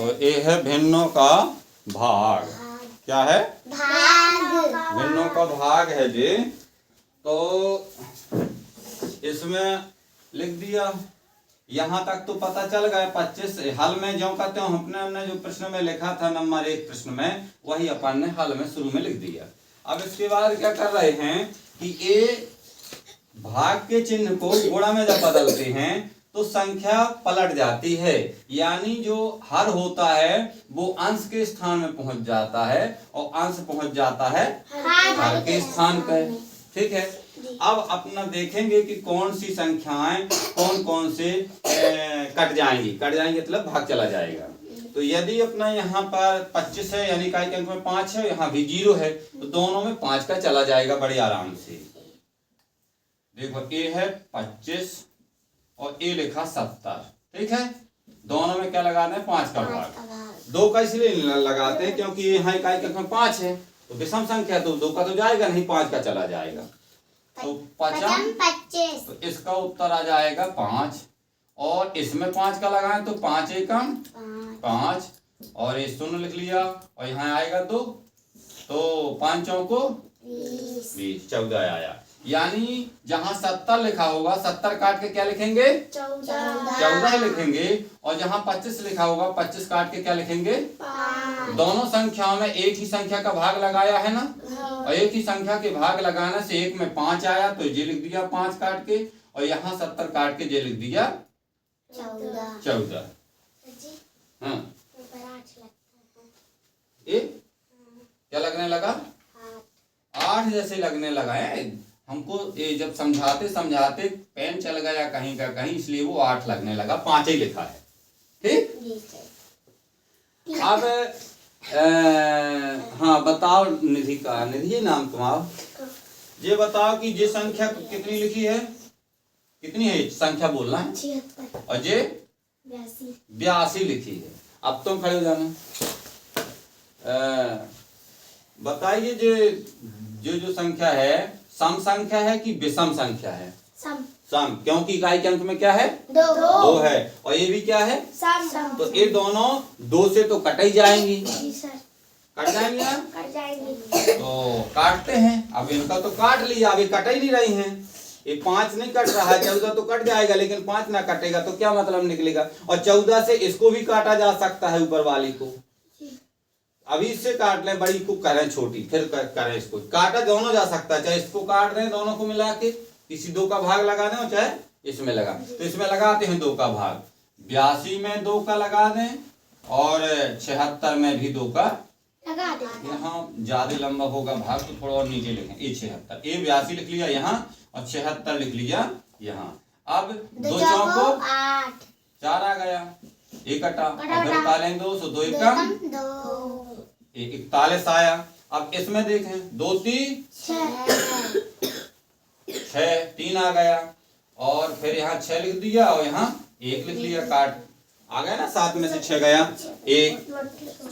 तो ये है भिन्नों का भाग। क्या है? भाग। भिन्नों का भाग है जी। तो इसमें लिख दिया, यहाँ तक तो पता चल गया। 25 हल में जो कहते हो हमने जो प्रश्न में लिखा था नंबर 1 प्रश्न में, वही अपन ने हल में शुरू में लिख दिया। अब इसके बाद क्या कर रहे हैं कि ये भाग के चिन्ह को गुणा में जब बदलते हैं तो संख्या पलट जाती है, यानी जो हर होता है वो अंश के स्थान में पहुंच जाता है और अंश पहुंच जाता है हर के स्थान पर। ठीक है, अब अपना देखेंगे कि कौन सी संख्याएं कौन कौन से कट जाएंगी मतलब भाग चला जाएगा। तो यदि अपना यहाँ पर 25 है यानी इकाई के अंक में 5 है, यहाँ भी 0 है, तो दोनों में 5 का चला जाएगा बड़े आराम से। देखो ए है 25 और ए लिखा 70। ठीक है, दोनों में क्या लगाना है? 5 का भाग। 2 का इसलिए लगाते हैं क्योंकि यहाँ इकाई के अंक में 5 है, तो विषम संख्या तो 2 का तो जाएगा नहीं, 5 का चला जाएगा। तो 25, तो इसका उत्तर आ जाएगा 5। और इसमें 5 का लगाएं तो 5 एकम 5 और ये 0 लिख लिया और यहाँ आएगा 2, तो 5 चौको 20, 14 आया। यानी जहां 70 लिखा होगा 70 काट के क्या लिखेंगे? 14 लिखेंगे। और जहां 25 लिखा होगा 25 काट के क्या लिखेंगे? 5। दोनों संख्याओं में एक ही संख्या का भाग लगाया है ना, और एक ही संख्या के भाग लगाने से एक में 5 आया तो ये लिख दिया 5 काट के, और यहाँ 70 काट के ये लिख दिया 14। हाँ, ये क्या लगने लगा? 8 जैसे लगने लगा है हमको। ये जब समझाते समझाते पेन चल गया कहीं का कहीं, इसलिए वो 8 लगने लगा, 5 ही लिखा है। ठीक, अब हाँ बताओ निधि का, निधि नाम तुम्हारा, ये बताओ कि ये संख्या कितनी लिखी है? कितनी है संख्या बोलना है? 76। और ये 82 लिखी है। अब तुम खड़े हो जाना, बताइए जो संख्या है सम संख्या है कि विषम संख्या है? सम, क्योंकि इकाई के अंक में क्या है? 2 है, और ये भी क्या है? सम। तो ये दोनों 2 से तो कट ही जाएंगी। कट जाएंगी ना? कट जाएंगी। तो काटते हैं। अब इनका तो काट लिया, अभी कट ही नहीं रही हैं। ये 5 नहीं कट रहा है, 14 तो कट जाएगा, लेकिन 5 ना कटेगा तो क्या मतलब निकलेगा? और 14 से इसको भी काटा जा सकता है, ऊपर वाली को। अभी इससे काट लें, बड़ी को करें छोटी, फिर करें इसको। काटा दोनों जा सकता है, चाहे इसको काट दें दोनों को मिला के, किसी 2 का भाग लगा दें, और चाहे इसमें लगा। तो इसमें लगाते हैं 2 का भाग। 82 में 2 का लगा दें और 76 में भी 2 का लगा दें। यहाँ ज्यादा लंबा होगा भाग तो थोड़ा और नीचे लिखें। ये 76, ये 82 लिख लिया यहाँ और 76 लिख लिया यहाँ। अब 2 चौको 8, 4 आ गया, एक कटा, फिर तालें 2, सो 2 एकम 2, 41 आया। अब इसमें देखें 2 3 6, 3 आ गया, और फिर यहाँ 6 लिख दिया और यहाँ 1 लिख लिया, काट आ गया ना, 7 में से 6 गया 1।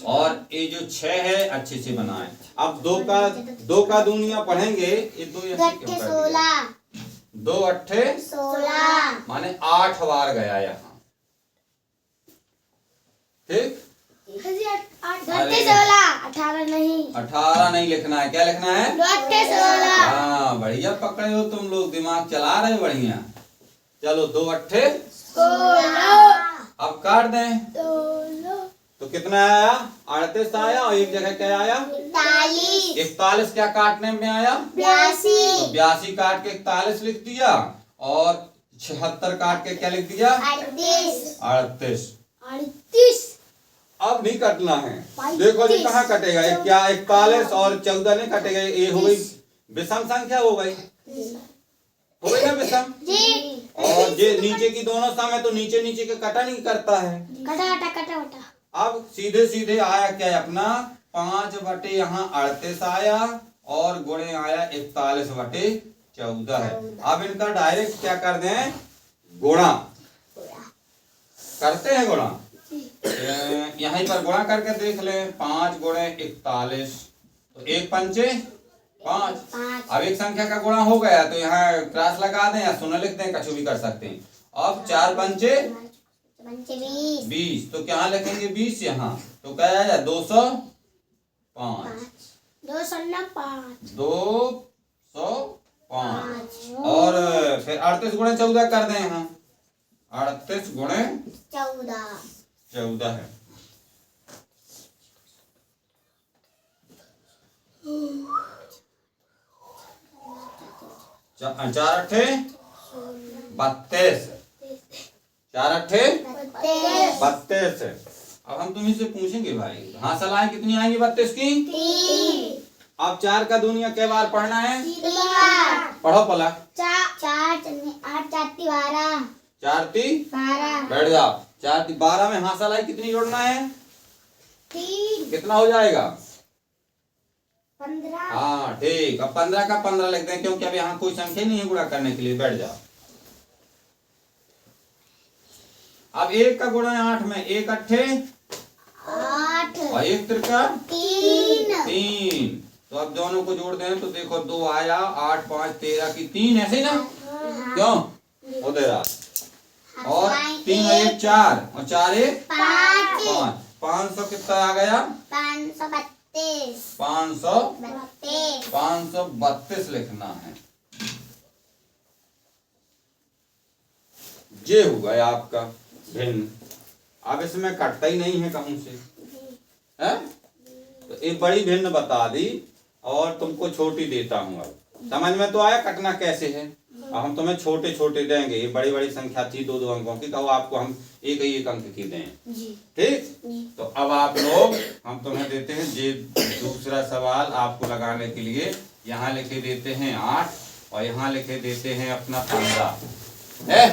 और ये जो 6 है अच्छे से बनाए। अब 2 का दुनिया पढ़ेंगे, ये 2 16, 2 8 16 माने 8 बार गया यहाँ। ठीक, 18 नहीं लिखना है, क्या लिखना है? 16। हाँ बढ़िया पकड़े हो तुम लोग, दिमाग चला रहे बढ़िया। चलो 2 8 16। अब काट दें तो कितना आया? 38 आया, और एक जगह क्या आया? 41 क्या काटने में आया? 82। तो 82 काट के 41 लिख दिया, और 76 काट के क्या लिख दिया? 38। अब नहीं कटना है। देखो जी कहाँ कटेगा? क्या 41 और 14 नहीं कटेगा? ये हो गई विषम संख्या, हो गई ना विषम। और ये नीचे की दोनों सम है, तो नीचे नीचे के कटा नहीं करता है, कटा। अब सीधे सीधे आया क्या अपना? 5 बटे यहाँ 38 आया, और गुणे आया 41 बटे 14 है। अब इनका डायरेक्ट क्या कर दें? गुणा करते हैं। गुणा यहीं पर गुणा करके देख ले, 5 गुणे 41, तो 1 पंचे 5। अब एक संख्या का गुणा हो गया तो यहाँ क्रॉस लगा दें या 0 लिख दें, कुछ भी कर सकते हैं। अब 4 पंचे पंचे 20 20, तो क्या लिखेंगे 20 यहाँ, तो क्या आया 205, 205 205। और फिर 38 गुणे 14 कर दें यहाँ, 38 गुणे 14 है। चार अट्ठे 32, 4 अट्ठे 32। अब हम तुम्ही से पूछेंगे भाई, हाँ सलाह कितनी आएंगी 32 की? 3 अब 4 का दूनिया कै बार पढ़ना है? 3 बार पढ़ो पला। 4 8 4 12 4 3 12 बैठ जाओ। 4 3 12 में हाँ सलाह कितनी जोड़ना है? 3 कितना हो जाएगा? 15 हाँ ठीक। अब 15 का 15 लिखते हैं, क्योंकि अब यहाँ कोई संख्या नहीं है गुणा करने के लिए। बैठ जाओ। अब 1 का गुणा है 8 में, 1 अट्ठे 8 और 1 त्रिका 3 तो अब दोनों को जोड़ दें तो देखो 2 आया, 8 5 13 की 3, ऐसे ही ना? क्यों हो दे रहा? और 3 और 1 4 और 4 1 5, 500 कितना आ गया? 532 532 लिखना है। ये हो गया आपका भिन्न। अब इसमें कटता ही नहीं है कहूं से, है? तो एक बड़ी भिन्न बता दी और तुमको छोटी देता हूं। अब समझ में तो आया कटना कैसे है? अब हम तुम्हें छोटे छोटे देंगे। ये बड़ी बड़ी संख्या थी 2 2 अंकों की, तो आपको हम एक ही एक अंक की दें। ठीक। तो अब आप लोग, हम तुम्हें देते हैं ये दूसरा सवाल आपको लगाने के लिए। यहाँ लिखे देते हैं 8 और यहाँ लिखे देते हैं अपना 15 है,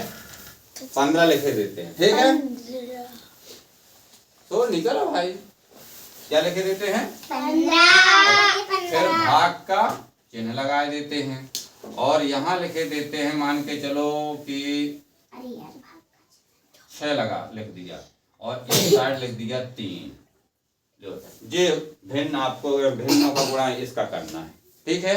15 लिखे देते हैं। ठीक है, तो निकलो भाई। क्या लिखे देते हैं? 15 फिर भाग का चिन्ह लगा देते हैं और यहाँ लिखे देते हैं, मान के चलो कि 6 लगा लिख दिया और एक साइड लिख दिया 3। ये भिन्न, आपको भिन्नों का गुणा इसका करना है। ठीक है,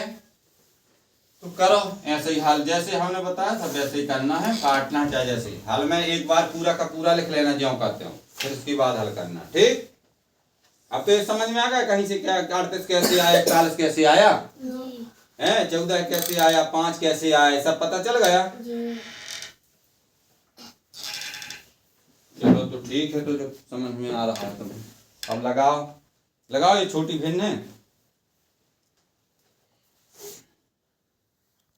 तो करो ऐसे ही हाल जैसे हमने बताया था वैसे ही करना है। काटना चाहे जैसे ही हाल में एक बार पूरा का पूरा लिख लेना ज्यों करते हो, फिर उसके बाद हल करना। ठीक। अब तो ये समझ में आ गया कहीं से क्या 38 कैसे आया, 41 कैसे आया है, 14 कैसे आया, 5 कैसे आया, सब पता चल गया। चलो तो ठीक है, तो जब समझ में आ रहा है तो अब लगाओ ये छोटी भिन्न है।